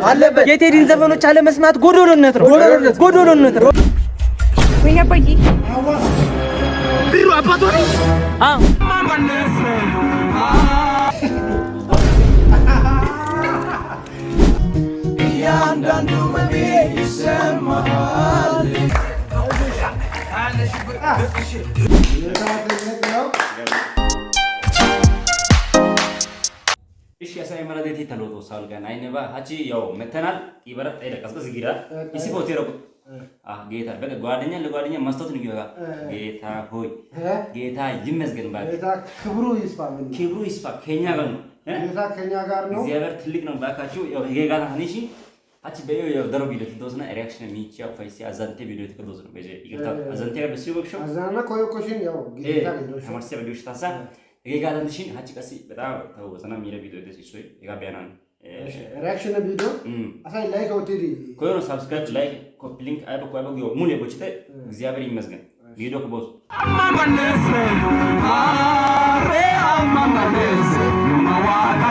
አለበት የቴዲን ዘፈኖች አለ መስማት ጎዶሎነት ነው። ወይኔ አባዬ ቢሩ አባቶ ነው። አዎ ያንዳንዱ መኔ ይሰማል እሺ ያሳይ መረዳት ተለውጦ ሳልጋና አይነባ አቺ ያው መተናል ይበራ አይደ ቀስቀስ ጊራ ይሲፎት ይረቁ ጌታ በቃ ጓደኛ ለጓደኛ ማስተውት ነው ይገባ ጌታ ሆይ ጌታ ይመስገን ባክ ጌታ ክብሩ ይስፋ ከኛ ጋር ነው ጌታ ከኛ ጋር ነው እግዚአብሔር ትልቅ ነው ባካችሁ ያው ጌጋታ ሀኒሺ አቺ በየው ያው ደሮ ቢለት ተወስና ሪአክሽን ሚቻው ፋይሲ አዛንቴ ቪዲዮ ተከዶስ ነው በዚህ ይገታ አዛንቴ ጋር በሲው በክሾ አዛና ኮዮኮሽን ያው ጌታ ነው ተማርሲ ቪዲዮሽ ታሳ ጌጋታ ንሽን አቺ ቀሲ በጣም ተወሰና ሚረ ቪዲዮ ደስ ይሶይ የጋቢያና ሪአክሽን ቪዲዮ አሳይ ላይክ ወጥዲ ኮይኑ ሰብስክራይብ ላይክ ኮፒ ሊንክ አይበቁ አይበቁ ሙሉ የቦችተ እግዚአብሔር ይመስገን ቪዲዮ ከቦስ አማመለስ አሬ አማመለስ ማዋጋ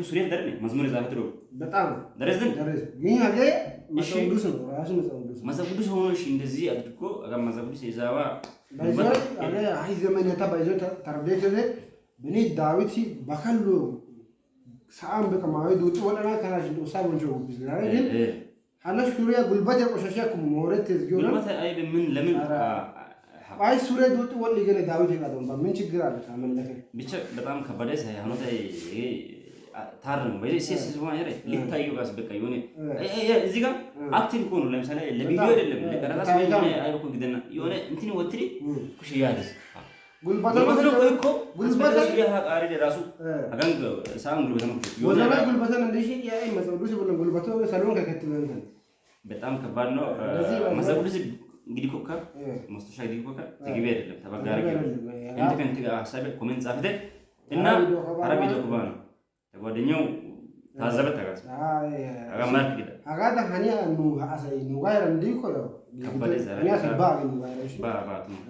ሱሪያ ደርኔ መዝሙር ዛፍትሮ በጣም ደረዝን ግን ያገ መሰውዱስ ነው ራሱ መሰውዱስ ሆኖ እሺ እንደዚህ አድርጎ አጋ መሰውዱስ ይዛባ አለ አይ ዘመን ተባይዞ ተርቤት በኔ ዳዊት በከሉ ሳም በከማዊ ዱጥ ወለና ካራጅ ዱሳ ወንጆ ቢዝራይ ግን ሐነሽ ሱሪያ ጉልበት የቆሸሸ ሞረት ዝጊው ነው ጉልበት አይ ምን ለምን አይ ሱሪያ ዱጥ ወል ይገነ ዳዊት ይላል ምን ችግር አለ ካመለከ ብቻ በጣም ከበደ ሳይሆን ታርም ወይ ሲስ ዝማ ያረ ሊታዩ ጋር በቃ ይሆነ እዚህ ጋር አክቲቭ ሆኖ ለምሳሌ ለቪዲዮ አይደለም ለቀረጻ ሳይሆን አይበቁ ግደና የሆነ እንትን ወትሪ ኩሽ ያደስ ጉልባታው እኮ ጉልባታው ያቃሪ ራሱ አጋንግ ሳን ጉልባታው ጉልባታው እንደዚህ ያይ መሰውዱስ ጉልባታው ሰሎን ከከተለን በጣም ከባድ ነው መሰውዱስ እንግዲህ ኮካ ማስተሻ እንግዲህ ኮካ ትግቢ አይደለም ተባጋሪ እንት ከንት ጋር ሐሳብ ኮሜንት ጻፍተ እና አረብ ይደቁባ ነው ጓደኛው ታዘበ ተጋስ አጋማር ግዳ አጋዳ ሀኒያ ኑ አሳይ ኑ ጋር እንዲኮ ነው ከበደ ዘራ ያ ሰባ ግን ባባት ነው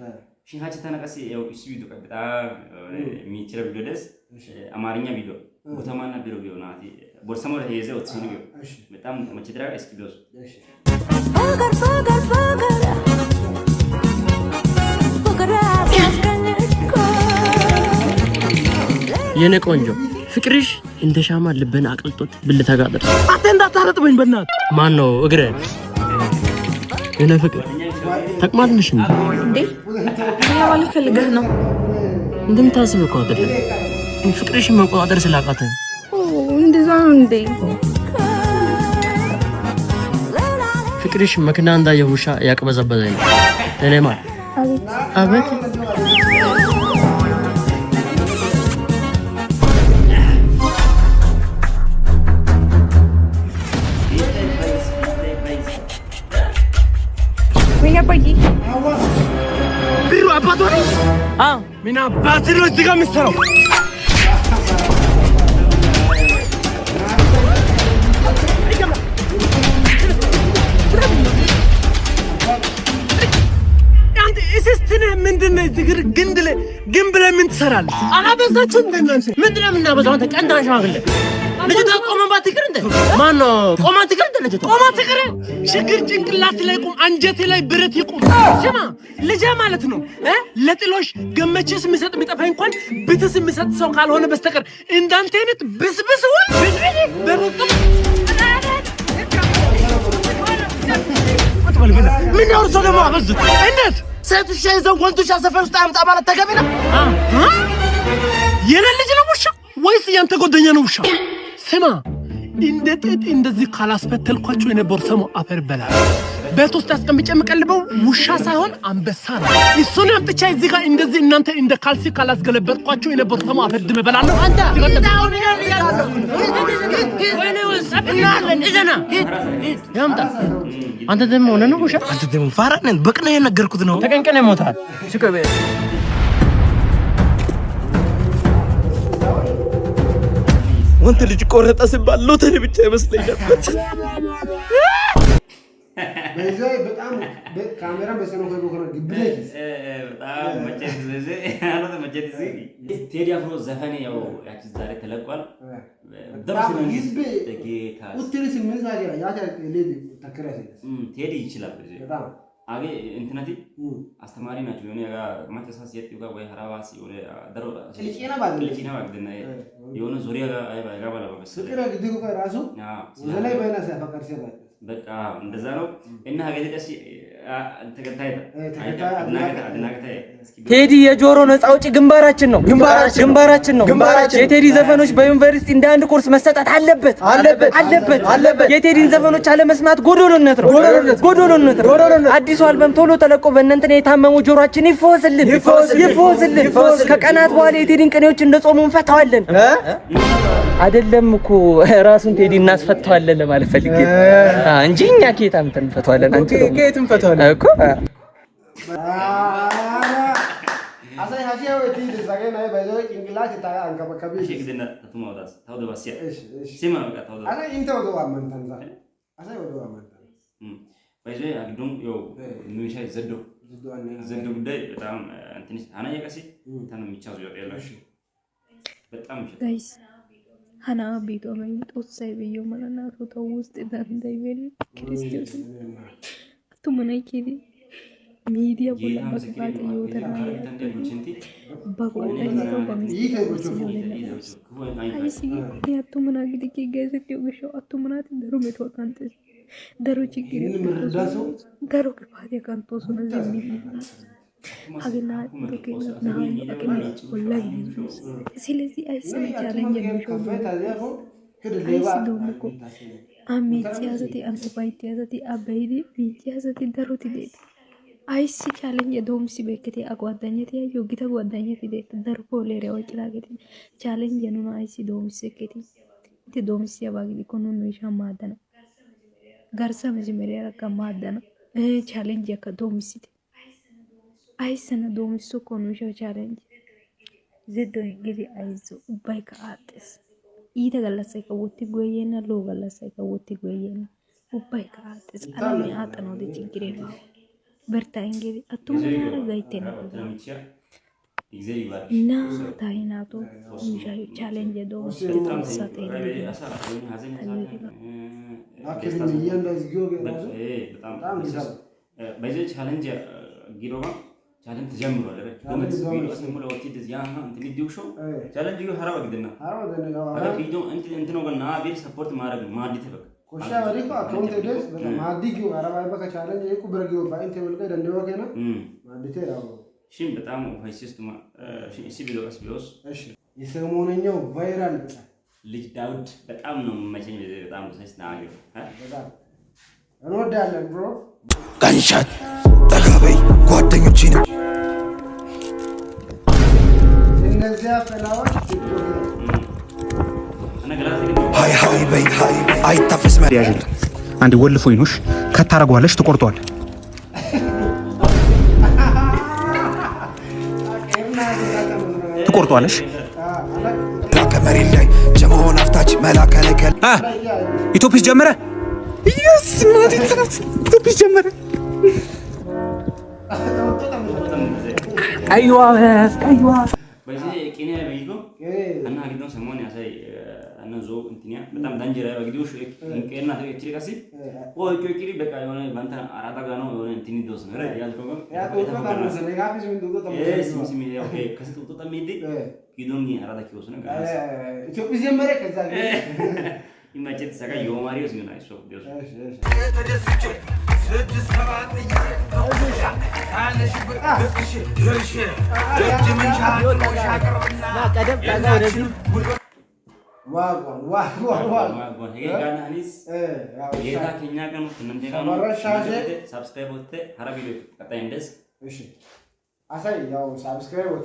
ሺሃች ተነቀሲ ያው እሱ ቪዲዮ በጣም የሚችለው ቪዲዮ ደስ አማርኛ ቪዲዮ ቦታማና ቢሮ ቢሆናት ቦርሰማው ሄዘ ወጥሲኑ በጣም ተመችድራ እስኪ ቢወስ የኔ ቆንጆ ፍቅርሽ እንደ ሻማ ልብን አቅልጦት ብልታ ጋር ደርሶ አተንዳ ታረጥበኝ በእናት ማን ነው እግረን የኔ ፍቅር ተቅማልሽ እንዴ ያ ማለት ፈልገህ ነው እንደምታስብ እኮ አይደለም ፍቅርሽ መቆጣጠር ስላቃተ እንደዛ ነው እንዴ ፍቅርሽ መኪና እንዳየ ውሻ ያቅበዘበዘኝ እኔ ማለት አቤት አባዬ ቢሩ አባቶ ነው ሚና ባትሪ እዚህ ጋር የምትሰራው አንተ እስስትን ምንድነው ዝግር ግንድለ ግንብለ ምን ትሰራለህ አላበዛችሁም እንደናንተ ምንድነው የምናበዛው አንተ ቀንዳ ሽማግሌ ልጅቷ ቆመባ ትቅር እንደ ማን ነው ቆማ ትቅር እንደ ልጅቷ ቆማ ትቅር ሽግር ጭንቅላት ላይ ቆም አንጀቴ ላይ ብረት ይቆም ስማ ልጅ ማለት ነው ለጥሎሽ ገመችስ ምሰጥ ቢጠፋ እንኳን ብትስ ምሰጥ ሰው ካልሆነ በስተቀር እንዳንተ አይነት ብስብስ ወይ ብስብስ በሩቅ በል ብለህ ምን ያወርሶ ደግሞ አበዙ እንዴት ሴት ውሻ ይዘው ወንድ ውሻ ሰፈር ውስጥ አምጣ ማለት ተገቢ ነው? የኔ ልጅ ነው ውሻ ወይስ ያንተ ጓደኛ ነው ውሻ? ስማ እንዴት እንደዚህ ካላስፈተልኳቸው የነበሩ ሰሞ አፈር በላል ቤት ውስጥ አስቀምጬ የምቀልበው ውሻ ሳይሆን አንበሳ ነው። እሱን አምጥቼ እዚህ ጋር እንደዚህ እናንተ እንደ ካልሲ ካላስገለበጥኳቸው የነበሩ ሰሞ አፈር ድም በላለሁ። አንተ ሲወጣው ነው ያለው ያምጣ አንተ ደግሞ ሆነ ነው ውሻ አንተ ደግሞ ፋራነን በቅነ የነገርኩት ነው ተቀንቀነ ሞታል ሽከበ ወንት ልጅ ቆረጠ ሲባል ሎተሪ ብቻ ይመስለኝ ነበር። በዛይ በጣም ካሜራ በሰነው ከሆነ ግብለኝ በጣም መጨት ቴዲ አፍሮ ዘፈን ያው ያቺ ዛሬ ተለቋል። በጣም ይስበ ውትሪስ ምን ዛሬ ያታ ሌዲ ተከራይ ቴዲ ይችላል በጣም አገ እንትናቲ አስተማሪ ናቸው የሆነ ያ ማተሳስ የጥጋ ወይ ሐራባስ የሆነ ደሮ ልጪና ባግደና የሆነ ዙሪያ ጋር አይባላ ስቅራ ግድጉ ራሱ ወዘላይ ባይናሳ ፈቀርሰባ በቃ እንደዛ ነው እና ሀገር ደስ ተከታይ ቴዲ የጆሮ ነፃ አውጪ ግንባራችን ነው የቴዲ ዘፈኖች በዩኒቨርሲቲ እንደ አንድ ኮርስ መሰጠት አለበት የቴዲን ዘፈኖች አለመስማት ጎዶሎነት ነው አዲሱ አልበም ቶሎ ተለቆ በእነንተን የታመሙ ጆሮአችን ይፈወስልን ከቀናት በኋላ የቴዲን ቅኔዎች እንደጾሙ እንፈታዋለን አይደለም እኮ ራሱን ቴዲ እናስፈታዋለን ለማለት ፈልጌ እንጂ እኛ ከየት አምጥተን እንፈታዋለን አንተ ከየት እንፈታዋለን እኮ አሳይ ሀሲያው ቴዲ ዘገና ባይዘው እንግላች ታያ አንከበከቢ ሸግደና ተማውዳስ ታውደባሲያ ሲማ በቃ ታውዳ አሳይ እንተው ወደዋመንታንዛ አሳይ ወደዋመንታን ባይዘው አግዶም ያው ምንሻይ ዘዶ ጉዳይ በጣም እንትንስ አናየ ቀሲ ታንም ይቻዙ ያላሽ በጣም ጋይስ ሀና ቤቶ ነው ጦሳይ በዩ ማናቱ ተውስጥ እንዳይበል ክርስቲያኖስ አቱመናይኪዲ ሚዲያ ሁሉ መስፋት ይወጣና ባቆጣኝ ነው አይሲ አቱመና ግዲክ ገዘቴው ግሾ አቱመናት ደሩ መተወቃንተ ደሩ ችግር ደሩ ክፋት ያካንቶስ ነው ዘሚል አገና በከና ነው አቀኝ ወላሂ ስለዚህ አይሰም ቻሌንጅ የሚሾው አይስዶምኮ አሚጽያዘቲ አንተባይጽያዘቲ አበይዲ ቢጽያዘቲ ደሩት ዴት አይስ ቻሌንጅ ዶምሲ በከቴ አጓዳኘት ያዩ ጊታ ጓዳኘት ዴት ደርፎ ለሪያው ጭላገቲ ቻሌንጅ ነው አይስ ዶምሲ ከቲ እቲ ዶምሲ ያባግዲ ኮኑ ነው ይሻማደና ጋርሳ መጀመሪያ ከማደና ቻሌንጅ ከዶምሲ አይሰነ ዶምሱ ኮኑ ቻሌንጅ ዘዶ እንግዲህ አይዞ ባይካ አጥስ ኢተ ገለሰይ ከወቲ ጎየና ሎ ገለሰይ ከወቲ ጎየና ባይካ አጥስ አላማ አጥነው ለችግሬ ነው በርታ እንግዲህ አቱም ጋይቴና እና ታይናቶ ይሻይ ቻሌንጅ ዶምሱ ተሳተ አከኝ ይያንዳዝ ጊዮገ በጣም ባይዘ ቻሌንጅ ጊሮባ ቻሌንጅ ተጀምሯል አይደል? ለምን ቪዲዮ ስሙላ ወጥቶ እዚህ ያ እንትን ዲው ሾው ቻሌንጅ ይሁ ሐራው ግድና አረ ቪዲዮ እንትን ነው ገና ቢል ሰፖርት ማድረግ ነው ማዲ ተበቅ ኮሻ ወዲኮ አካውንት ደስ ማዲ ጊው ሐራው ባይበካ ቻሌንጅ ይቁ ብረጊው ባይንተ ወልቀ ደንደው ከና ማዲ ተራው ሽም በጣም ፋይሲስቱማ እሺ ቪዲዮ ቀስቢዮስ እሺ የሰሞነኛው ቫይራል ልጅ ዳውድ በጣም ነው መቼኝ በጣም ደስ ናገር በጣም እንወዳለን ብሮ ጋንሻት ተጋበይ ጓደኞቼ ነው እነዚያ ፈላዎች ሃይ በይ አይታፈስ መሪያጅል አንድ ወልፎ ይኑሽ ከታረጓለሽ ትቆርጧል ትቆርጧለሽ ከመሬት ላይ ጀማውን አፍታች መላከለከል ኢትዮጲስ ጀመረ ኢየስ ማት ኢትዮጲስ ጀመረ አይዋ በዚህ ቂኔ በይጎ እና ግዶን ሰሞን ያሳይ እና ዞ እንትኒያ በጣም ዳንጀራ በግዲውሽ እንቀና ተከትሪካሲ ወይ ኪሪ በቃ የሆነ ባንታ አራታ ጋር ነው የሆነ እንትን ዶስ ነው ያልከው ያ ጦጣ ነው ሰነጋፊስ ምን ዶጣ ነው ሲሚ ኦኬ ከስቱ ጦጣ ሚዲ ግዶን አራታ ኪዮስ ነው ጋር ኢትዮጲስ ጀመረ ከዛ ይመጭት ሰጋ የማሪዮስ ነው አይሶ ዲዮስ ሰብስክራይብ